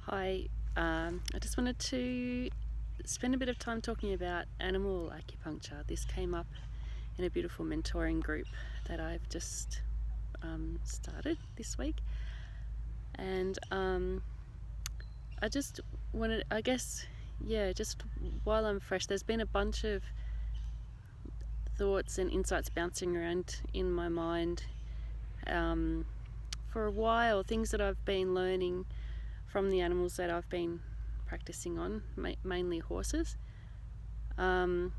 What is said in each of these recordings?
Hi, I just wanted to spend a bit of time talking about animal acupuncture. This came up in a beautiful mentoring group that I've just started this week, and I just wanted, just while I'm fresh, there's been a bunch of thoughts and insights bouncing around in my mind for a while, things that I've been learning from the animals that I've been practicing on, mainly horses. And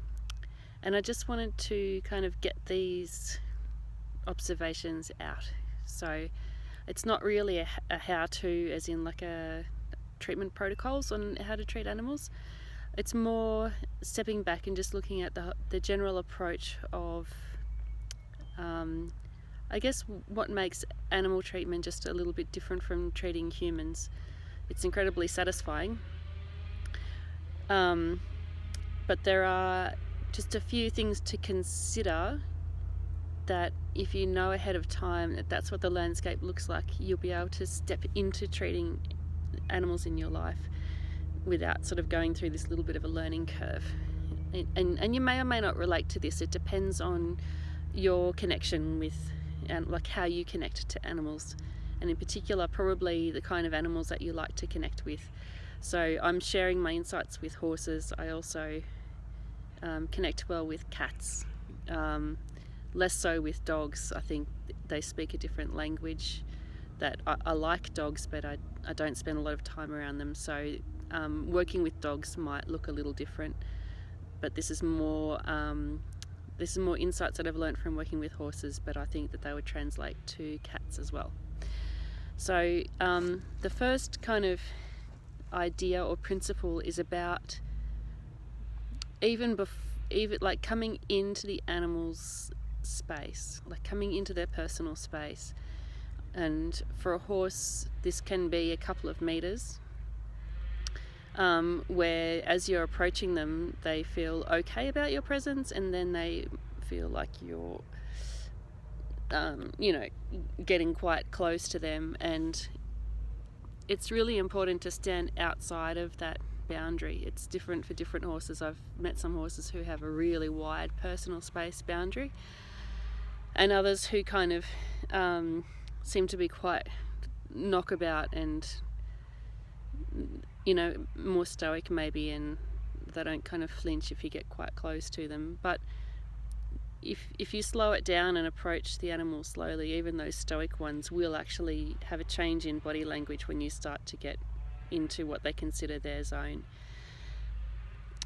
I just wanted to kind of get these observations out. So it's not really a how-to, as in like a treatment protocols on how to treat animals. It's more stepping back and just looking at the general approach of I guess what makes animal treatment just a little bit different from treating humans. It's incredibly satisfying, but there are just a few things to consider that if you know ahead of time that that's what the landscape looks like, you'll be able to step into treating animals in your life without sort of going through this little bit of a learning curve. And you may or may not relate to this. It depends on your connection with, and like how you connect to animals, and in particular probably the kind of animals that you like to connect with. So I'm sharing my insights with horses. I also connect well with cats, less so with dogs. I think they speak a different language. That I like dogs, but I don't spend a lot of time around them, so working with dogs might look a little different, but this is more insights that I've learned from working with horses, but I think that they would translate to cats as well. So the first kind of idea or principle is about even like coming into the animal's space, like coming into their personal space. And for a horse, this can be a couple of meters, where as you're approaching them, they feel okay about your presence, and then they feel like you're getting quite close to them. And it's really important to stand outside of that boundary. It's different for different horses. I've met some horses who have a really wide personal space boundary, and others who kind of seem to be quite knockabout and more stoic maybe, and they don't kind of flinch if you get quite close to them. But if you slow it down and approach the animal slowly, even those stoic ones will actually have a change in body language when you start to get into what they consider their zone.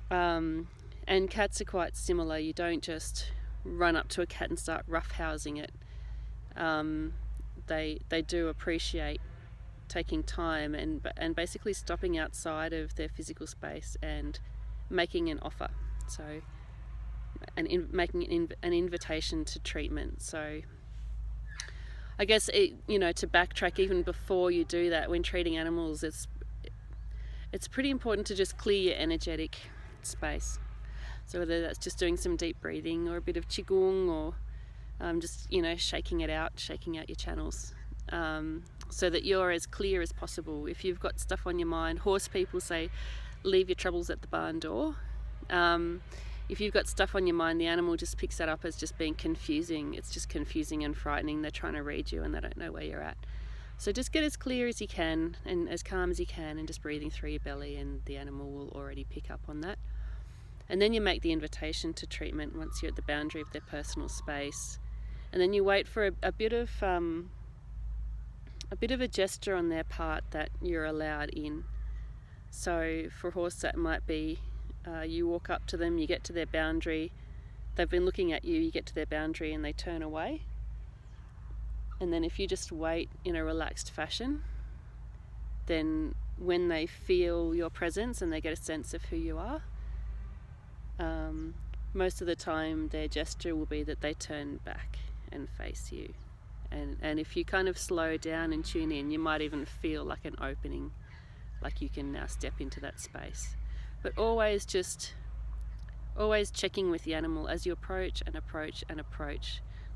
And cats are quite similar. You don't just run up to a cat and start roughhousing it. They do appreciate taking time and basically stopping outside of their physical space and making an offer. So making an invitation to treatment. So I guess to backtrack, even before you do that, when treating animals, it's pretty important to just clear your energetic space. So whether that's just doing some deep breathing or a bit of qigong, or just shaking out your channels, so that you're as clear as possible. If you've got stuff on your mind, horse people say leave your troubles at the barn door. If you've got stuff on your mind, the animal just picks that up as just being confusing. It's just confusing and frightening. They're trying to read you and they don't know where you're at. So just get as clear as you can and as calm as you can, and just breathing through your belly, and the animal will already pick up on that. And then you make the invitation to treatment once you're at the boundary of their personal space. And then you wait for a bit of a gesture on their part that you're allowed in. So for a horse, that might be you walk up to them, you get to their boundary, they've been looking at you, you get to their boundary and they turn away. And then if you just wait in a relaxed fashion, then when they feel your presence and they get a sense of who you are, most of the time their gesture will be that they turn back and face you. And if you kind of slow down and tune in, you might even feel like an opening, like you can now step into that space. But always checking with the animal as you approach,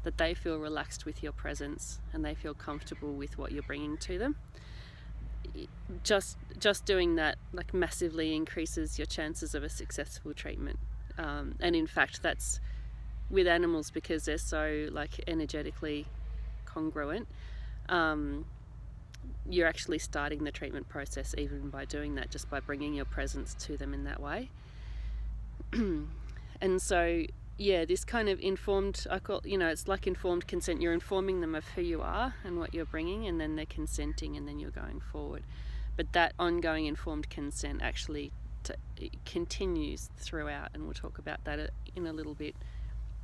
that they feel relaxed with your presence and they feel comfortable with what you're bringing to them. just doing that like massively increases your chances of a successful treatment. And in fact, that's with animals, because they're so like energetically congruent. You're actually starting the treatment process even by doing that, just by bringing your presence to them in that way. And so, yeah, this kind of informed, I call, it's like informed consent. You're informing them of who you are and what you're bringing, and then they're consenting, and then you're going forward. But that ongoing informed consent actually continues throughout, and we'll talk about that in a little bit,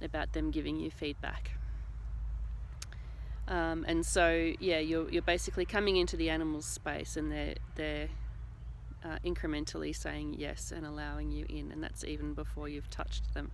about them giving you feedback. And so, yeah, you're basically coming into the animal's space, and they're incrementally saying yes and allowing you in, and that's even before you've touched them.